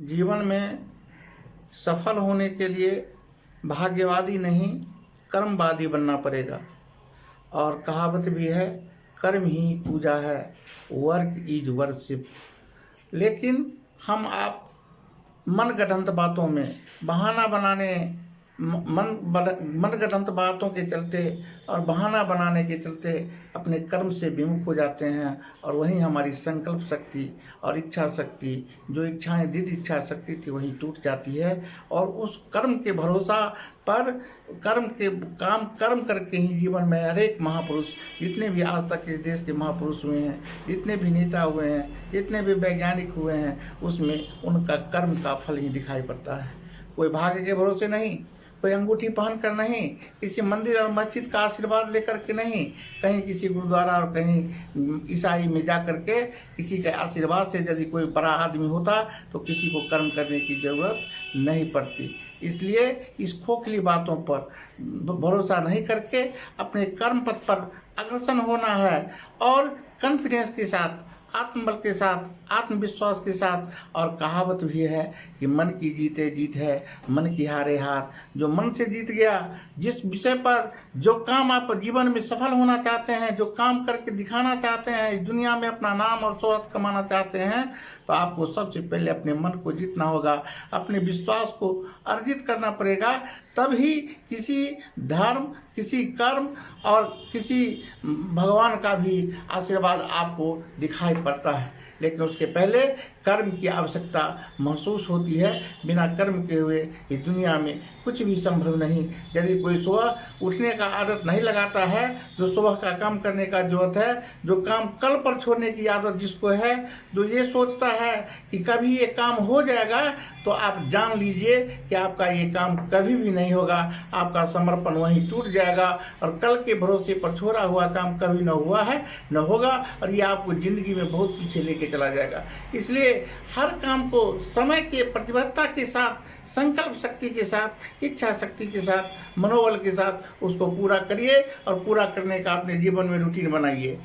जीवन में सफल होने के लिए भाग्यवादी नहीं कर्मवादी बनना पड़ेगा। और कहावत भी है, कर्म ही पूजा है, वर्क इज वर्शिप। लेकिन हम आप मनगढ़ंत बातों में बहाना बनाने मनगढ़ंत बातों के चलते और बहाना बनाने के चलते अपने कर्म से विमुख हो जाते हैं। और वहीं हमारी संकल्प शक्ति और इच्छा शक्ति, जो इच्छाएं दृढ़ इच्छा शक्ति थी, वहीं टूट जाती है। और उस कर्म के भरोसा पर कर्म करके ही जीवन में हर एक महापुरुष, जितने भी आज तक इस देश के महापुरुष हुए हैं, जितने भी नेता हुए हैं, जितने भी वैज्ञानिक हुए हैं, उसमें उनका कर्म का फल ही दिखाई पड़ता है। कोई भाग्य के भरोसे नहीं, कोई अंगूठी पहन कर नहीं, किसी मंदिर और मस्जिद का आशीर्वाद लेकर के नहीं, कहीं किसी गुरुद्वारा और कहीं ईसाई में जा कर के किसी के आशीर्वाद से यदि कोई बड़ा आदमी होता तो किसी को कर्म करने की ज़रूरत नहीं पड़ती। इसलिए इस खोखली बातों पर भरोसा नहीं करके अपने कर्म पथ पर अग्रसर होना है और कॉन्फिडेंस के साथ, आत्मबल के साथ, आत्मविश्वास के साथ। और कहावत भी है कि मन की जीते जीत है, मन की हारे हार। जो मन से जीत गया, जिस विषय पर जो काम आप जीवन में सफल होना चाहते हैं, जो काम करके दिखाना चाहते हैं, इस दुनिया में अपना नाम और शोहरत कमाना चाहते हैं, तो आपको सबसे पहले अपने मन को जीतना होगा, अपने विश्वास को अर्जित करना पड़ेगा। तभी किसी धर्म, किसी कर्म और किसी भगवान का भी आशीर्वाद आपको दिखाई पड़ता है। लेकिन उसके पहले कर्म की आवश्यकता महसूस होती है। बिना कर्म के हुए इस दुनिया में कुछ भी संभव नहीं। यदि कोई सुबह उठने का आदत नहीं लगाता है, जो सुबह का काम करने का जरूरत है, जो काम कल पर छोड़ने की आदत जिसको है, जो ये सोचता है कि कभी ये काम हो जाएगा, तो आप जान लीजिए कि आपका ये काम कभी भी नहीं होगा। आपका समर्पण वहीं टूट जाएगा और कल के भरोसे पर छोड़ा हुआ काम कभी न हुआ है, न होगा, और ये आपको जिंदगी में बहुत पीछे लेके चला जाएगा। इसलिए हर काम को समय के प्रतिबद्धता के साथ, संकल्प शक्ति के साथ, इच्छा शक्ति के साथ, मनोबल के साथ उसको पूरा करिए और पूरा करने का अपने जीवन में रूटीन बनाइए।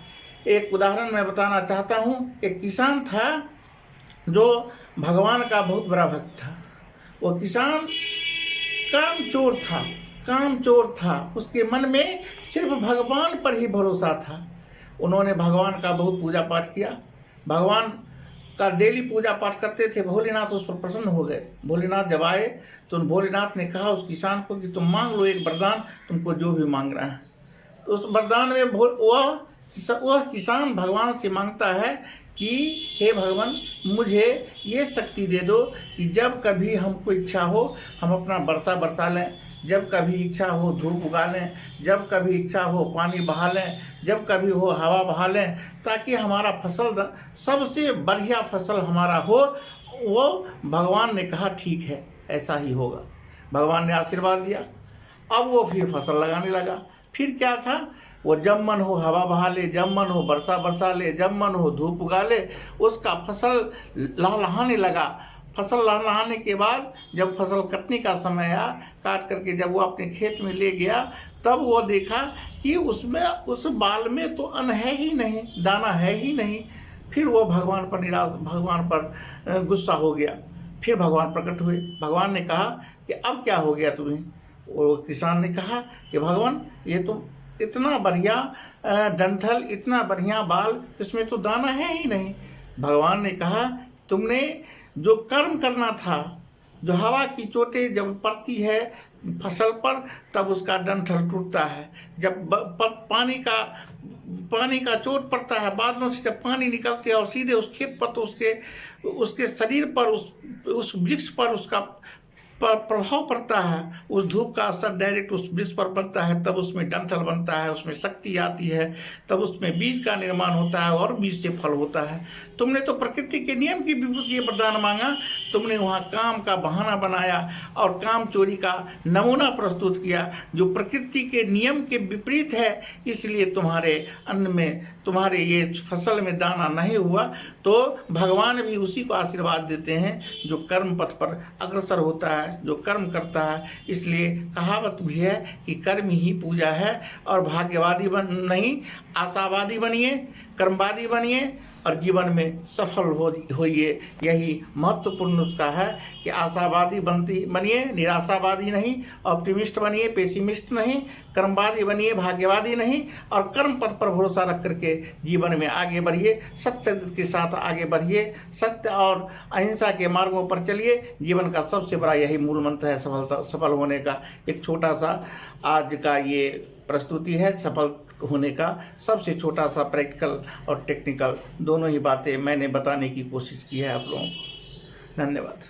एक उदाहरण मैं बताना चाहता हूँ। एक किसान था जो भगवान का बहुत बड़ा भक्त था। वो किसान कामचोर था। उसके मन में सिर्फ भगवान पर ही भरोसा था। उन्होंने भगवान का बहुत पूजा पाठ किया, भगवान का डेली पूजा पाठ करते थे। भोलेनाथ उस पर प्रसन्न हो गए। भोलेनाथ जब आए तो भोलेनाथ ने कहा उस किसान को कि तुम मांग लो एक वरदान, तुमको जो भी मांगना है। तो उस वरदान में वह किसान भगवान से मांगता है कि हे भगवान, मुझे ये शक्ति दे दो कि जब कभी हमको इच्छा हो हम अपना वर्षा बरसा लें, जब कभी इच्छा हो धूप उगा लें, जब कभी इच्छा हो पानी बहा लें, जब कभी हो हवा बहा लें, ताकि हमारा फसल सबसे बढ़िया फसल हमारा हो। वो भगवान ने कहा ठीक है, ऐसा ही होगा। भगवान ने आशीर्वाद दिया। अब वो फिर फसल लगाने लगा। फिर क्या था, वो जब मन हो हवा बहा ले, जब मन हो वर्षा बरसा ले, जब मन हो धूप उगा ले। उसका फसल लहलहाने लगा। फसल लहलहाने के बाद जब फसल कटने का समय आया, काट करके जब वो अपने खेत में ले गया, तब वो देखा कि उसमें उस बाल में तो अन्न है ही नहीं, दाना है ही नहीं। फिर वो भगवान पर गुस्सा हो गया। फिर भगवान प्रकट हुए। भगवान ने कहा कि अब क्या हो गया तुम्हें? वो किसान ने कहा कि भगवान, ये तो इतना बढ़िया डंठल, इतना बढ़िया बाल, इसमें तो दाना है ही नहीं। भगवान ने कहा तुमने जो कर्म करना था, जो हवा की चोटें जब पड़ती है फसल पर तब उसका डंठल टूटता है। जब पानी का चोट पड़ता है, बादलों से जब पानी निकलते हैं और सीधे उस खेत पर, तो उसके शरीर पर, उस वृक्ष पर उसका प्रभाव पड़ता है। उस धूप का असर डायरेक्ट उस वृक्ष पर पड़ता है, तब उसमें डंठल बनता है, उसमें शक्ति आती है, तब उसमें बीज का निर्माण होता है और बीज से फल होता है। तुमने तो प्रकृति के नियम की विरुद्ध ये वरदान मांगा, तुमने वहाँ काम का बहाना बनाया और काम चोरी का नमूना प्रस्तुत किया, जो प्रकृति के नियम के विपरीत है। इसलिए तुम्हारे अन्न में, तुम्हारे ये फसल में दाना नहीं हुआ। तो भगवान भी उसी को आशीर्वाद देते हैं जो कर्म पथ पर अग्रसर होता है, जो कर्म करता है। इसलिए कहावत भी है कि कर्म ही पूजा है। और भाग्यवादी नहीं, आशावादी बनिए, कर्मवादी बनिए और जीवन में सफल होइए। यही महत्वपूर्ण नुस्खा है कि आशावादी बनिए, निराशावादी नहीं, ऑप्टिमिस्ट बनिए, पेसिमिस्ट नहीं, कर्मवादी बनिए, भाग्यवादी नहीं, और कर्म पथ पर भरोसा रख करके जीवन में आगे बढ़िए, सत्य के साथ आगे बढ़िए, सत्य और अहिंसा के मार्गों पर चलिए। जीवन का सबसे बड़ा यही मूल मंत्र है सफल होने का। एक छोटा सा आज का ये प्रस्तुति है सफल होने का, सबसे छोटा सा प्रैक्टिकल और टेक्निकल दोनों ही बातें मैंने बताने की कोशिश की है आप लोगों को। धन्यवाद।